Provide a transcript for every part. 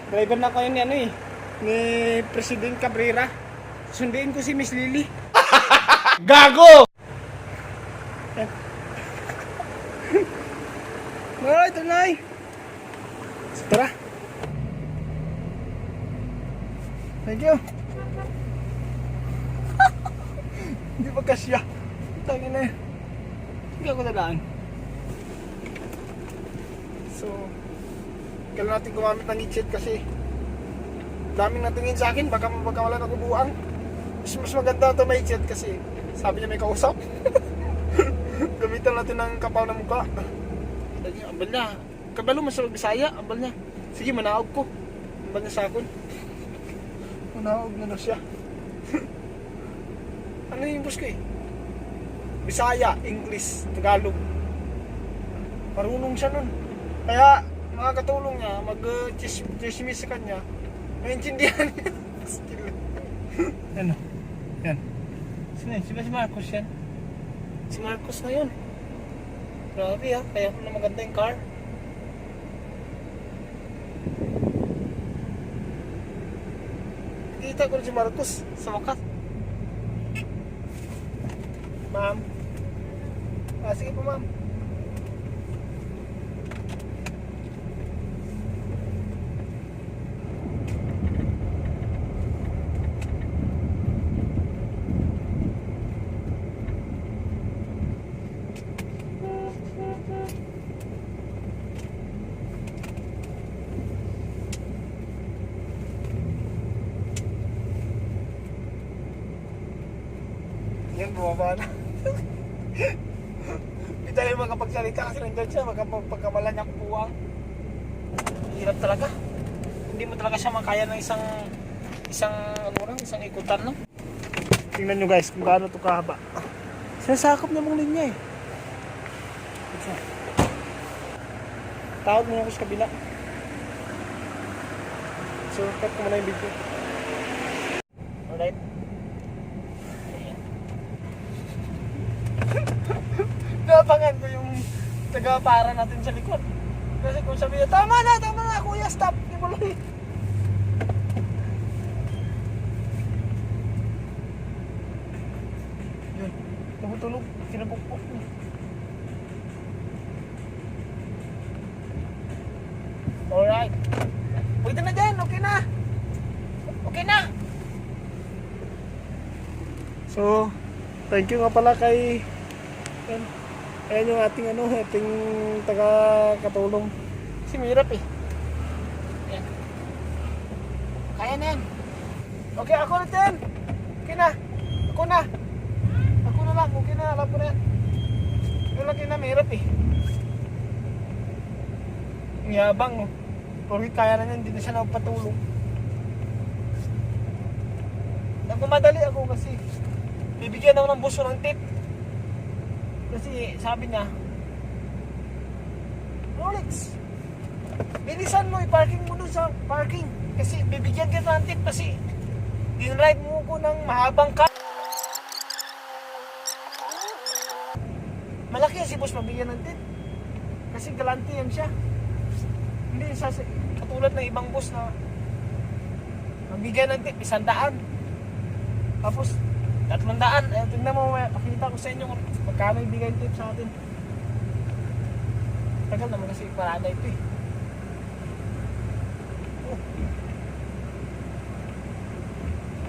Driver na ko yun ni ano eh. Ni President Cabrera. Sundiin ko si Miss Lily. Gago! Alright, tunay. Tara. Thank you. Hindi ba kasya? Tangin na. Hindi ako dadaan. So, kailan natin gumamit ng e-chat kasi daming natingin sa akin, baka wala na kubuang. Mas maganda ito may e-chat kasi sabi niya may kausap. Gamitan natin ng kapaw na mukha. Ambal niya. Kabalo mo sa Bisaya, ambal niya. Sige, manaog ko. Ambal niya sa akin. Manaog na siya. Ano yung boss ko eh? Bisaya, English, Tagalog. Marunong siya nun. Kaya, mga katulong niya, mag-chismis sa kanya, maintindihan niya. Ano? Yan. Sino yun? Si Marcos yan? Si Marcos na yun. Grabe ha, kaya na maganda yung car. Kita ko rin si Marcos sa wakas. Ma'am. Sige po ma'am. Yan, bumaba na. Hindi tayo makapagsalita kasi nandyan siya, pagkamalan niya kupuwang. Hirap talaga. Hindi mo talaga siya makaya ng isang ikutan, no? Tingnan nyo guys kung gaano ito kahaba. Sinasakop niya mong linya eh. Tawag mo ako sa kabila. So, cut ko muna yung video. Alright. Napangan ko yung taga-para natin sa likod. Kasi kung sabi niya, tama na kuya, stop, imuloy. Yun, tumutulog, kinabukbok niya. Alright. Pwede na dyan, okay na. Okay na. So, thank you nga pala kay ayan yung ating taga-katulong. Kasi mahirap eh. Ayan. Kaya na yan. Okay, ako na din. Okay na. Ako na lang. Okay na, alam ko na yan. Yung laki na, mahirap eh. Ang yabang no. Porque kaya na yan, hindi na siya napatulong. Nagmamadali ako kasi bibigyan ako ng buso ng tip. Kasi sabi niya, Rolex, bilisan mo, i-parking mo doon sa parking. Kasi bibigyan kita ng tip kasi din-ride mo ko ng mahabang car. Malaki si boss mabigyan ng tip. Kasi galante yan siya. Hindi siya katulad ng ibang boss na mabigyan ng tip, 100. Tapos 300. Tingnan mo, pakita ko sa inyo kung magkano ibigay tip sa atin. Tagal naman kasi parada ito eh.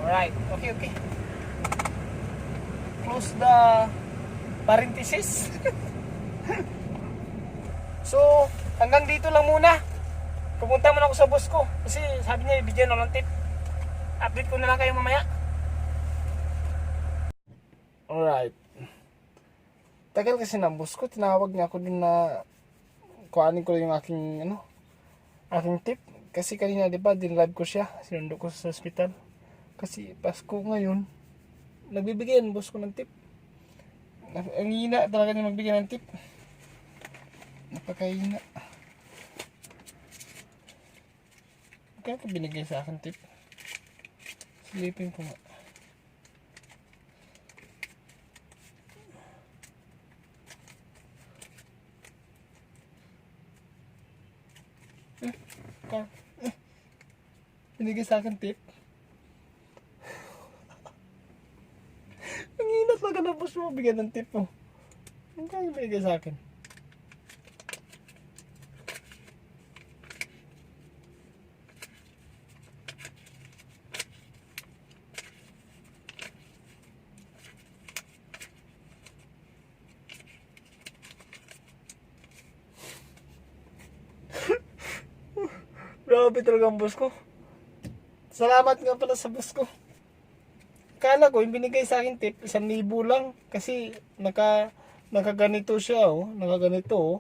Alright, okay. Close the parenthesis. So, hanggang dito lang muna. Pupunta muna ako sa boss ko kasi sabi niya ibigyan ako ng tip. Update ko na lang kayo mamaya. Alright. Tagal kasi ng boss ko, tinawag niya ako din na kuhanin ko yung aking tip. Kasi kanina diba, din-live ko siya, sinundo ko sa hospital. Kasi Pasko ngayon, nagbibigay yung boss ko ng tip. Ang hina talaga niya magbigay ng tip. Napakahina. Kaya ka binigay sa akin tip. Silipin ko nga. Binigay sa akin tip. Ang inat lang ka na boss mo, bigyan ng tip mo. Ang kaya binigay sa akin. Grabe talaga ang boss ko. Salamat nga pala sa boss ko. Kala ko, yung binigay sa akin tip, 1,000 lang. Kasi, nakaganito siya, oh. Nakaganito, oh.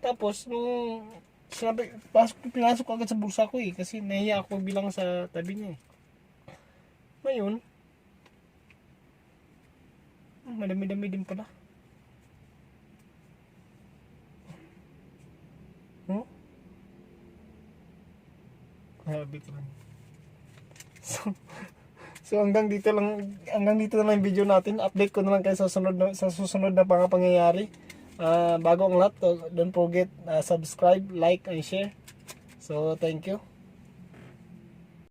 Tapos, nung sinabi, pinasok ko agad sa bulsa ko, eh. Kasi, nahiya ako bilang sa tabi niya, eh. Ngayon, madami-dami din pala. Oh? Grabe ko lang. So hanggang dito na lang yung video natin. Update ko na lang kayo sa susunod na mga pangyayari. Bago ang lahat, don't forget subscribe, like and share. So thank you.